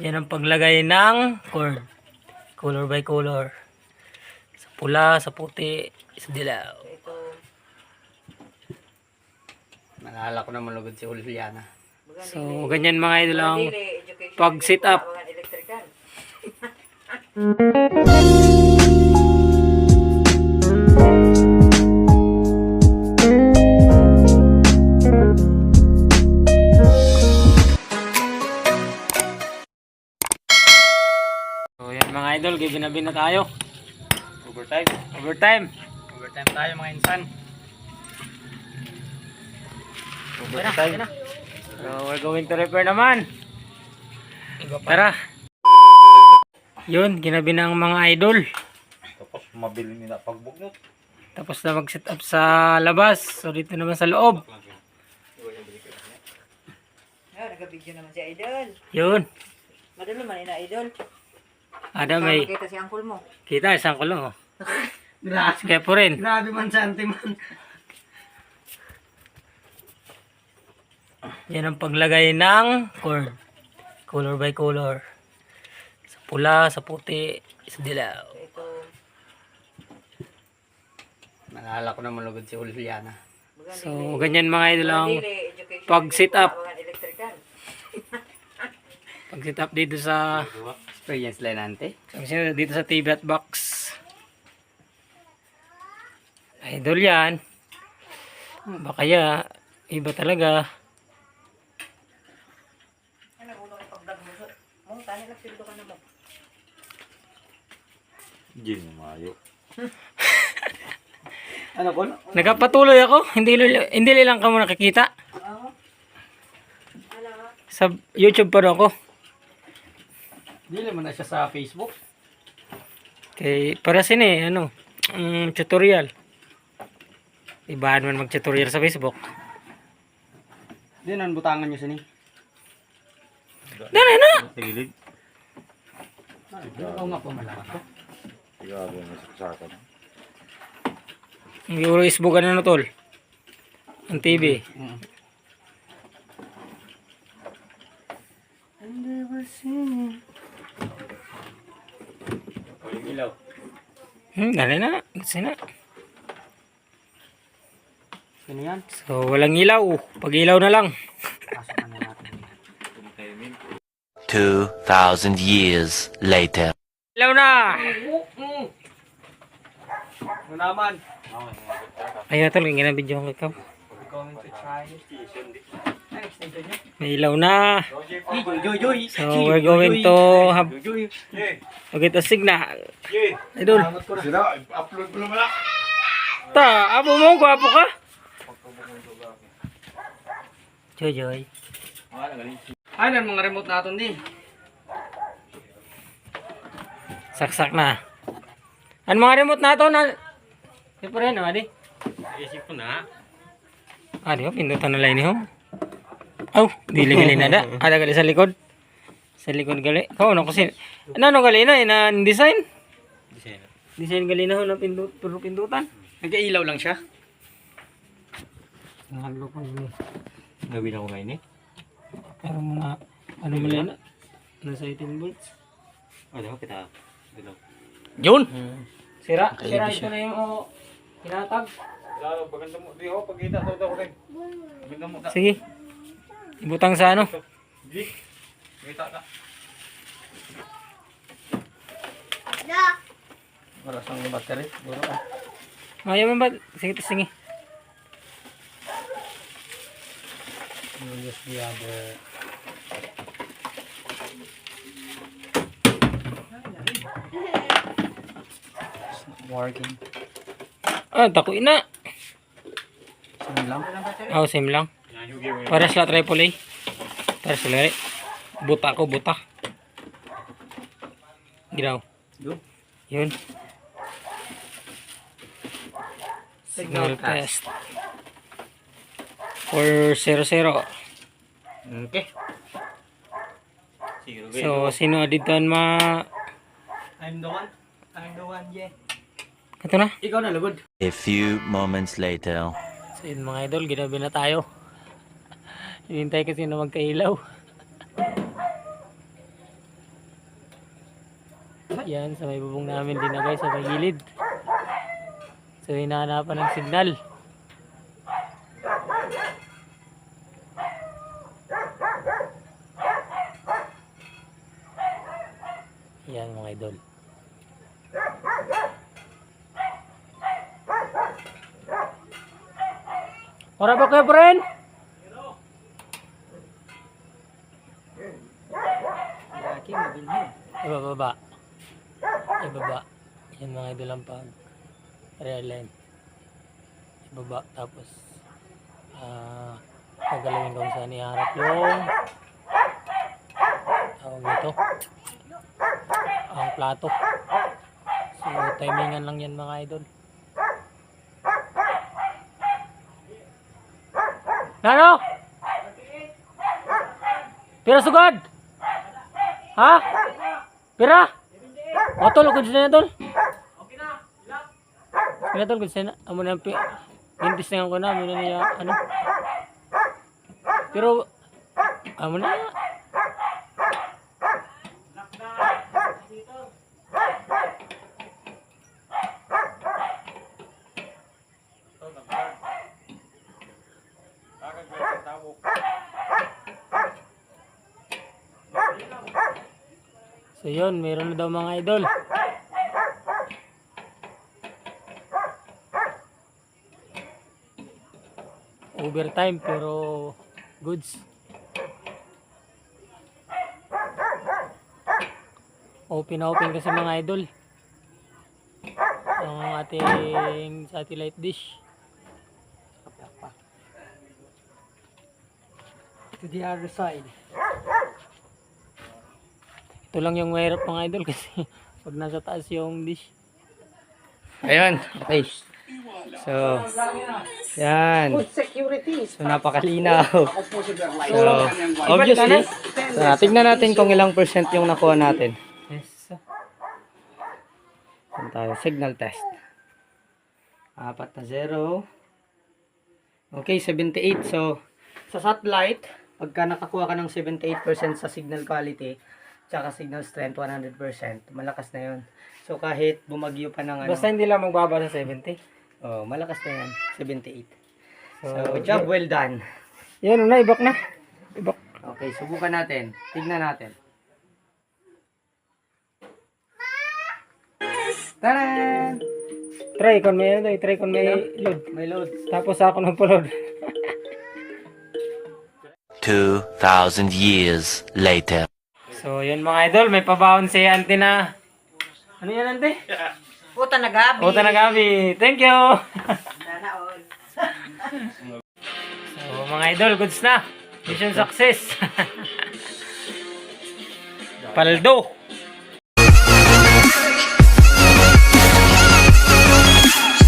Yan ang paglagay ng cord. Color by color. Sa pula, sa puti, sa dilaw. Naalala ko na malugod si Juliana. So, ganyan mga idol ang pag-sit up. So, yan mga idol, gibinabi na tayo. Overtime. Overtime tayo mga insan. Overtime. So, we're going to repair naman. Tara. Yun, ginabi na ang mga idol. Tapos mabili nila pagbugnot. Tapos na mag-set up sa labas. So, dito naman sa loob. Nagka-video naman si Idol. Yun. Madalo man ina Idol. Ada may... Kita si uncle mo. Kita, isang ko lang oh. Grabe. Kaya po rin. Grabe man santi man. Yan ang paglagay ng cord. Color by color. Sa pula, sa puti, sa dilaw. Ito. Naalala ko na malugod si Juliana. So, ganyan mga idol ang pag-sit up. Pag-sit up dito sa Experience Lenante. So, dito sa TV at box. Idol yan. Baka ya, iba talaga. Gin mayo. Ano po? Nagpatuloy ako. Hindi lang ka mo nakikita. Sa YouTube pa rin ako. Dili man na siya sa Facebook. Kay para sini ano, tutorial. Ibahan man mag-tutorial sa Facebook. Di nan butangan niyo sini. Dali na. Tigilid. Oo nga po malakas ko. Grabe na sa sakan. Ang euro isbugan na tol. Ang TV. Walang ilaw. Dali na. Kasi na. Sino yan? So walang ilaw. Pag ilaw na lang. Pasok na natin. 2,000 years later. Ilaw na. Ano naman? Ayun tol, ginabidyo ko ikaw. Going to try. Ay, extension niya. May ilaw na. Joy. So we're going to have to signal. Idol. Sira, upload mo naman. Ta, abo mo, gwapo ka. Joy. Ay, nan mga remote natin din. Saksak na. Ano mga remote na ito na... Siyempre ano, adi? Isip ko na. Adi, pindutan na lang niyo. Oh, dili gali na da. Ada gali sa likod. Sa likod gali. Ano kasi... Ano gali na? Design? Design gali na ho na pindutan. Nagka-ilaw lang siya. Nahalo ko yun. Gawin ako ngayon eh. Pero mga... Ano mo lang na? Nasa 18 volts. Ano, kita. Dilaw. Yun! Sira ito na yung hinatag. Lalo, paganda mo. Di ako, pagkita. Tawad ako rin. Paganda mo. Sige. Ibutang sa ano? Di. Kita ka. Wala sang battery. Buro ka. Ayaw mo ba? Sige. USB other. Working. Takuin na. Sino lang? Same lang. Para sa AAA. Para sa lari. Buta. Ginaw. Yun. Signal test. 400. Okay. So, sino aditon I'm the one, yeah. Ito na. Ikaw na, lugod. A few moments later. So, yun mga idol, ginabi na tayo. Hinintay kasi na magkailaw. Yan, sa may bubong namin din na guys, sa may gilid. So, hinahanapan ng signal. Yan mga idol. Ora ba kayo, friend? Laki, mabilhin. Ibababa. Ibaba. Yan mga idol ang pag rear line. Ibaba. Tapos pagalawin kung saan iharap yung tawag nito ang plato. So timingan lang yan mga idol. Ano? Pira sugad? Ha? Pira? O tol, good na tol. Okay na tol, good na. Amo na pintis na ko na, muna niya ano. Pero amo na. So yun, meron na daw mga idol. Overtime pero goods. Open na open kasi mga idol. Ang ating satellite dish. To the other side. Ito lang yung mahirap mga idol kasi pag nasa taas yung dish. Ayun, okay. So, yan. So, napakalinaw. So, obviously, tignan natin kung ilang percent yung nakuha natin. Yes. Yan tayo, signal test. 4-0. Okay, 78. So, sa satellite, pagka nakakuha ka ng 78% sa signal quality, tsaka signal strength 100%, malakas na yun. So, kahit bumagyo pa ng ano, Basta hindi lang magbaba sa 70. oh, malakas na yan, 78. So, job well done. Yan na, ibak na. Ibak. Okay, subukan natin. Tignan natin. Taran! Try kon may ano, try kon may load. May load. Tapos ako nagpo-load. 2,000 years later. So, yun mga idol, may pabaon si auntie na. Ano yan, auntie? Puta na gabi. Puta na gabi. Thank you. Nanaon. So, mga idol, goods na. Mission success. Paldo.